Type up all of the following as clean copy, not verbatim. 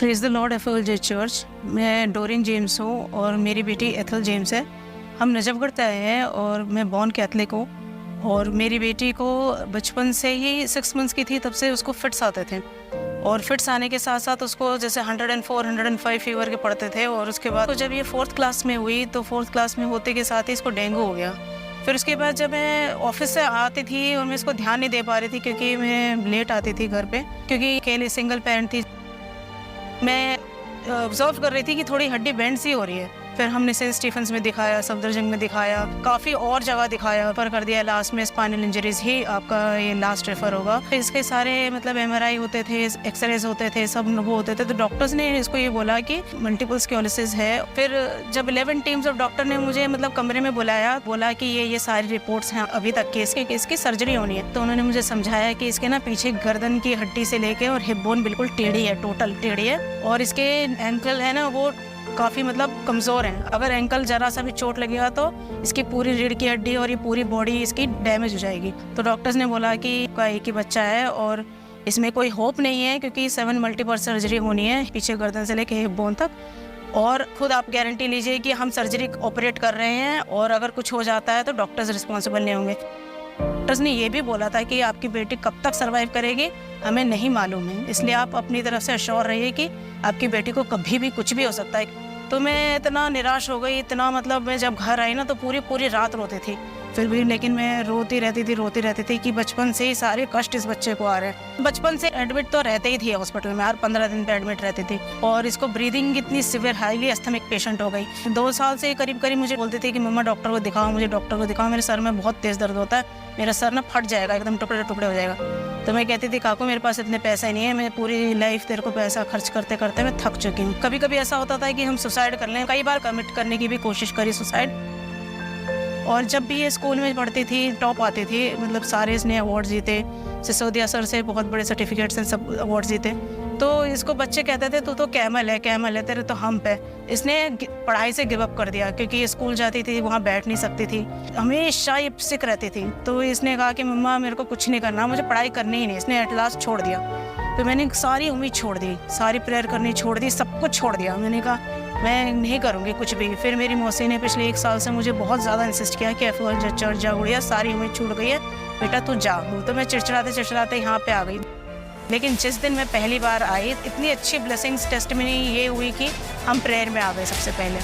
Praise the Lord FLJ church. मैं Doreen James हूँ और मेरी बेटी एथल जेम्स है। हम नजफगढ़ से आए हैं और मैं बॉर्न कैथलिक हूँ। और मेरी बेटी को बचपन से ही 6 मंथ्स की थी तब से उसको फिट्स आते थे, और फिट्स आने के साथ साथ उसको जैसे 104, 105 फीवर के पड़ते थे। और उसके बाद तो जब ये 4th क्लास में हुई तो 4th क्लास में होते के साथ ही इसको डेंगू हो गया। फिर उसके बाद जब मैं ऑफिस से आती थी और मैं इसको ध्यान नहीं दे पा रही थी क्योंकि मैं लेट आती थी घर पे, क्योंकि अकेले सिंगल पेरेंट थी। मैं ऑब्जर्व कर रही थी कि थोड़ी हड्डी बेंड सी हो रही है। फिर हमने सेंट स्टीफेंस में दिखाया, सफदरजंग में दिखाया, काफ़ी और जगह दिखाया, पर कर दिया लास्ट में स्पाइनल इंजरीज ही आपका ये लास्ट रेफर होगा। इसके सारे मतलब MRI होते थे, एक्सरेज होते थे, सब वो होते थे। तो डॉक्टर्स ने इसको ये बोला कि मल्टीपल स्क्लेरोसिस है। फिर जब 11 टीम्स ऑफ डॉक्टर ने मुझे मतलब कमरे में बुलाया, बोला कि ये सारी रिपोर्ट्स हैं अभी तक के, इसकी सर्जरी होनी है। तो उन्होंने मुझे समझाया कि इसके ना पीछे गर्दन की हड्डी से लेके और हिप बोन बिल्कुल टेढ़ी है, टोटल टेढ़ी है, और इसके एंकल है ना वो काफ़ी मतलब कमज़ोर हैं। अगर एंकल ज़रा सा भी चोट लगेगा तो इसकी पूरी रीढ़ की हड्डी और ये पूरी बॉडी इसकी डैमेज हो जाएगी। तो डॉक्टर्स ने बोला कि इसका एक ही बच्चा है और इसमें कोई होप नहीं है, क्योंकि 7 मल्टीपल सर्जरी होनी है पीछे गर्दन से लेके हिप बोन तक। और खुद आप गारंटी लीजिए कि हम सर्जरी ऑपरेट कर रहे हैं और अगर कुछ हो जाता है तो डॉक्टर्स रिस्पॉन्सिबल नहीं होंगे। डॉक्टर्स ने ये भी बोला था कि आपकी बेटी कब तक सर्वाइव करेगी हमें नहीं मालूम है, इसलिए आप अपनी तरफ से अश्योर रहिए कि आपकी बेटी को कभी भी कुछ भी हो सकता है। तो मैं इतना निराश हो गई, इतना मतलब मैं जब घर आई ना तो पूरी रात रोती थी फिर भी, लेकिन मैं रोती रहती थी कि बचपन से ही सारे कष्ट इस बच्चे को आ रहे हैं। बचपन से एडमिट तो रहते ही थी हॉस्पिटल में, हर 15 दिन पे एडमिट रहती थी। और इसको ब्रीदिंग इतनी सिवियर हाईली अस्थमिक पेशेंट हो गई। 2 साल से करीब मुझे बोलती थी कि मम्मा डॉक्टर को दिखाओ, मुझे डॉक्टर को दिखाओ, मेरे सर में बहुत तेज दर्द होता है, मेरा सर ना फट जाएगा, एकदम टुकड़े टुकड़े हो जाएगा। तो मैं कहती थी काकू मेरे पास इतने पैसे नहीं है, मैं पूरी लाइफ तेरे को पैसा खर्च करते करते मैं थक चुकी हूँ। कभी कभी ऐसा होता था कि हम सुसाइड कर लें, कई बार कमिट करने की भी कोशिश करी सुसाइड। और जब भी ये स्कूल में पढ़ती थी टॉप आती थी, मतलब सारे इसने अवार्ड जीते, सिसोदिया सर से बहुत बड़े सर्टिफिकेट्स हैं, सब अवार्ड जीते। तो इसको बच्चे कहते थे तू तो कैमल है तेरे तो हम्प है। इसने पढ़ाई से गिव अप कर दिया, क्योंकि स्कूल जाती थी वहाँ बैठ नहीं सकती थी, हमेशा ये सिक रहती थी। तो इसने कहा कि मम्मा मेरे को कुछ नहीं करना, मुझे पढ़ाई करनी ही नहीं। इसने एट लास्ट छोड़ दिया। तो मैंने सारी उम्मीद छोड़ दी, सारी प्रेयर करनी छोड़ दी, सब कुछ छोड़ दिया। मैंने कहा मैं नहीं करूँगी कुछ भी। फिर मेरी मौसी ने पिछले 1 साल से मुझे बहुत ज़्यादा इंसिस्ट किया कि एफएलजे चर्च जा गुड़िया, सारी उम्मीद छूट गई है बेटा तू जा। तो मैं चिड़चिड़ाते यहाँ पे आ गई। लेकिन जिस दिन मैं पहली बार आई, इतनी अच्छी ब्लेसिंग्स टेस्टिमनी ये हुई कि हम प्रेयर में आ गए सबसे पहले।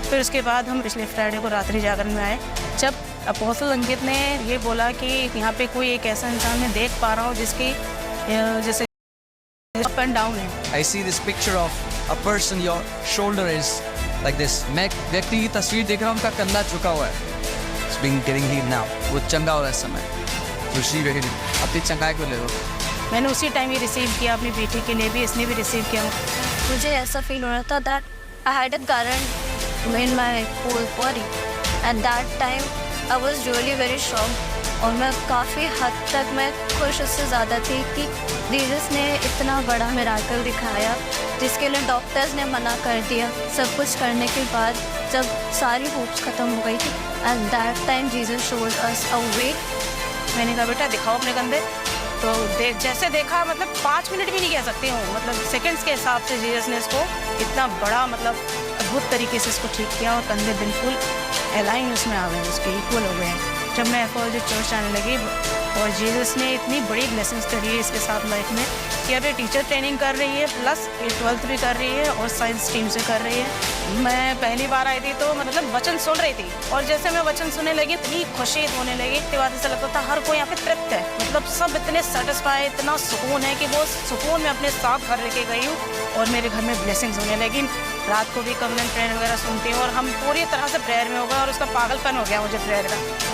फिर उसके बाद हम पिछले फ्राइडे को रात्रि जागरण में आए, जब अपोस्टल अंकित ने ये बोला कि यहाँ पे कोई एक ऐसा इंसान मैं देख पा रहा हूँ जिसकी जैसे अप एंड डाउन है। I see this picture of a person, your shoulder is like this. मैं एक व्यक्ति की तस्वीर देख रहा हूँ, उनका कंधा झुका हुआ है। It's being getting healed now. वो चंगा हो रहा है इस समय। Receive it. अपनी चंगाई को ले लो। मैंने उसी टाइम ये रिसीव किया अपनी बेटी के लिए भी, इसने भी रिसीव किया। मुझे ऐसा फील हो रहा था that I had a current in my whole body. At that time I was really very shocked. और मैं काफ़ी हद तक मैं खुश उससे ज़्यादा थी कि जीसस ने इतना बड़ा मिराकल दिखाया जिसके लिए डॉक्टर्स ने मना कर दिया। सब कुछ करने के बाद जब सारी होप्स ख़त्म हो गई थी, at that time Jesus showed us a way. मैंने कहा बेटा दिखाओ अपने कंधे। तो जैसे देखा, मतलब 5 मिनट भी नहीं कह सकती हूँ, मतलब सेकंड्स के हिसाब से जीसस ने इसको इतना बड़ा मतलब अद्भुत तरीके से इसको ठीक किया और कंधे बिल्कुल अलाइन उसमें आ गए, उसके इक्वल हो गए हैं। जब मैं एफएलजे चर्च आने लगी और जीसस ने इतनी बड़ी ब्लेसिंग्स करी है इसके साथ लाइफ में कि अब ये टीचर ट्रेनिंग कर रही है, प्लस ये 12th भी कर रही है और साइंस स्ट्रीम से कर रही है। मैं पहली बार आई थी तो मतलब वचन सुन रही थी, और जैसे मैं वचन सुनने लगी इतनी खुशी होने लगी। इसके बाद ऐसा लगता था हर कोई यहाँ पे तृप्त है, मतलब सब इतने सेटिस्फाई, इतना सुकून है कि वो सुकून में अपने साथ घर लेके गई हूँ और मेरे घर में ब्लेसिंग्स होने लगी। रात को भी कमेंट प्रेयर वगैरह सुनती हूँ और हम पूरी तरह से प्रेयर में हो गए और उसका पागलपन हो गया मुझे प्रेयर का।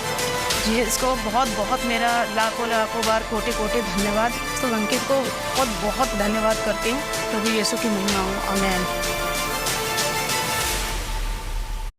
जी इसको बहुत बहुत मेरा लाखों बार कोटि धन्यवाद। तो अंकित को बहुत बहुत धन्यवाद करती हूँ। प्रभु यीशु की महिमा हो। आमीन।